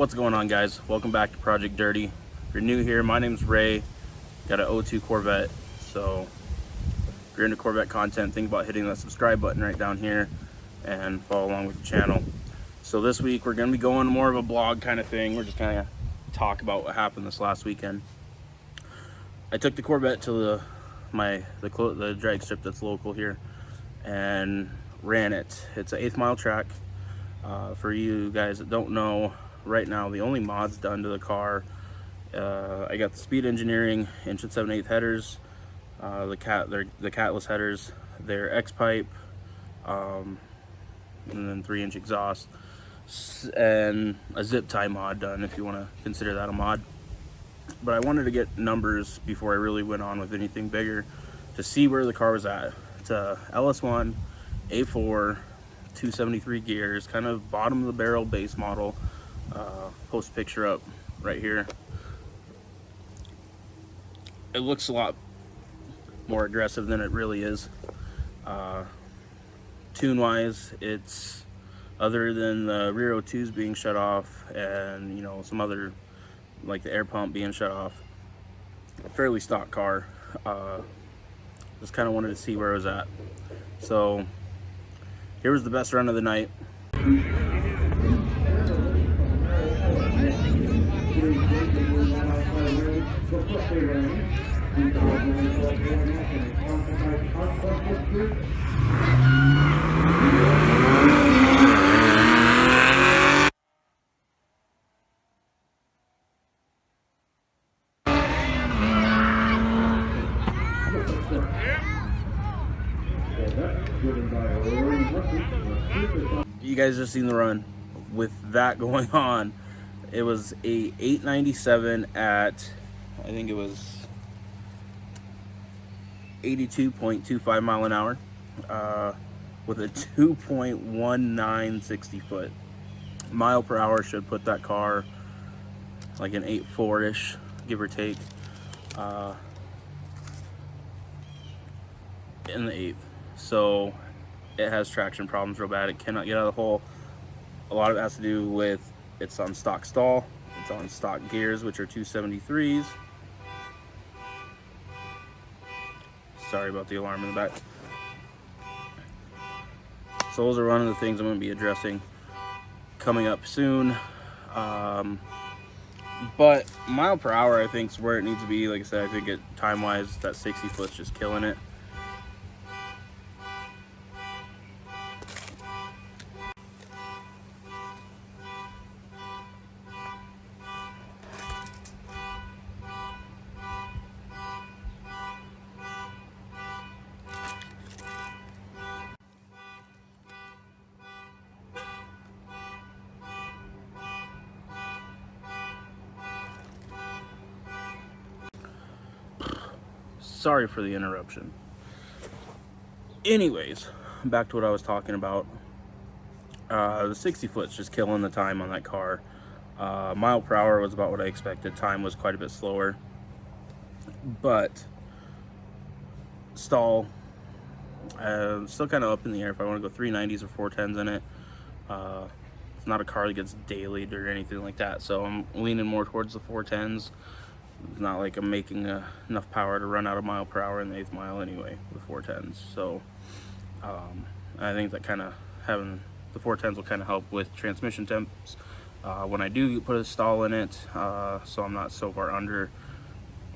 What's going on, guys? Welcome back to Project Dirty. If you're new here, my name's Ray. Got an 02 Corvette. So if you're into Corvette content, think about hitting that subscribe button right down here and follow along with the channel. So this week we're going to be going more of a blog kind of thing. We're just kind of talk about what happened this last weekend. I took the Corvette to the drag strip that's local here and ran it. It's an 1/8 mile track. For you guys that don't know, right now the only mods done to the car, I got the speed engineering inch and 7/8 headers, the catless headers, their X pipe, and then 3-inch exhaust, and a zip tie mod done, if you want to consider that a mod. But I wanted to get numbers before I really went on with anything bigger to see where the car was at. It's a LS1 A4 273 gears, kind of bottom of the barrel base model. Post a picture up right here. It looks a lot more aggressive than it really is. Tune wise, it's, other than the rear O2s being shut off and some other, like the air pump being shut off, a fairly stock car. Just kind of wanted to see where it was at. So here was the best run of the night. You guys just seen the run. With that going on, it was a 897 at, I think it was 82.25 mile an hour, with a 2.19 60 foot mile per hour. Should put that car like an 8.4-ish, give or take, in the 8th. So it has traction problems real bad. It cannot get out of the hole. A lot of it has to do with it's on stock stall, it's on stock gears, which are 273s. Sorry about the alarm in the back. So those are one of the things I'm going to be addressing coming up soon. But mile per hour, I think, is where it needs to be. Like I said, I think it time-wise, that 60 foot's just killing it. Sorry for the interruption. Anyways, back to what I was talking about. The 60 foot's just killing the time on that car. Mile per hour was about what I expected. Time was quite a bit slower. But stall, still kind of up in the air if I want to go 390s or 410s in it. It's not a car that gets dailied or anything like that, so I'm leaning more towards the 410s. It's not like I'm making enough power to run out of mile per hour in the 8th mile anyway with 410s. So I think that kind of having the 410s will kind of help with transmission temps when I do put a stall in it, so I'm not so far under.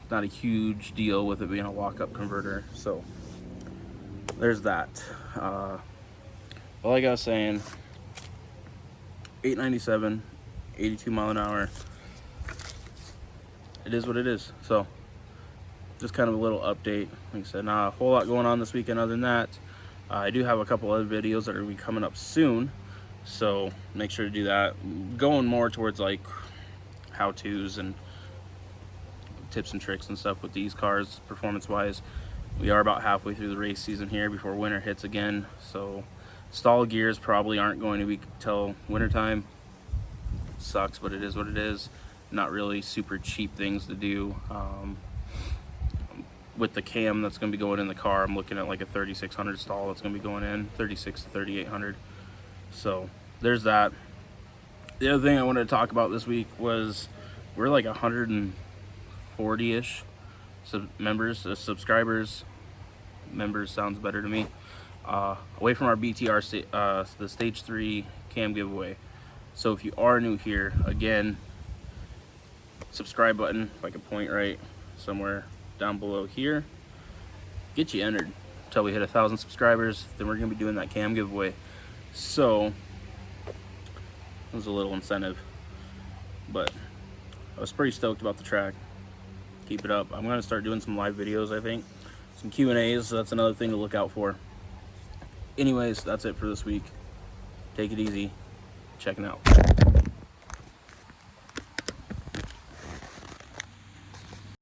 It's not a huge deal with it being a walk-up converter. So there's that. Like I was saying, 897, 82 mile an hour. It is what it is. So just kind of a little update. Like I said, not a whole lot going on this weekend other than that. I do have a couple other videos that are going to be coming up soon, so make sure to do that. Going more towards like how-tos and tips and tricks and stuff with these cars, performance-wise. We are about halfway through the race season here before winter hits again, so stall gears probably aren't going to be till wintertime. Sucks, but it is what it is. Not really super cheap things to do. With the cam that's going to be going in the car, I'm looking at like a 3600 stall that's going to be going in, 36 to 3800. So there's that. The other thing I wanted to talk about this week was we're like 140-ish subscribers. Members sounds better to me. Away from our BTR, the Stage 3 cam giveaway. So if you are new here, again, subscribe button, if I can point right somewhere down below here, get you entered until we hit 1,000 subscribers. Then we're gonna be doing that cam giveaway. So it was a little incentive, but I was pretty stoked about the track. Keep it up. I'm gonna start doing some live videos, I think, some Q&As. So that's another thing to look out for. Anyways, that's it for this week. Take it easy. Checking out.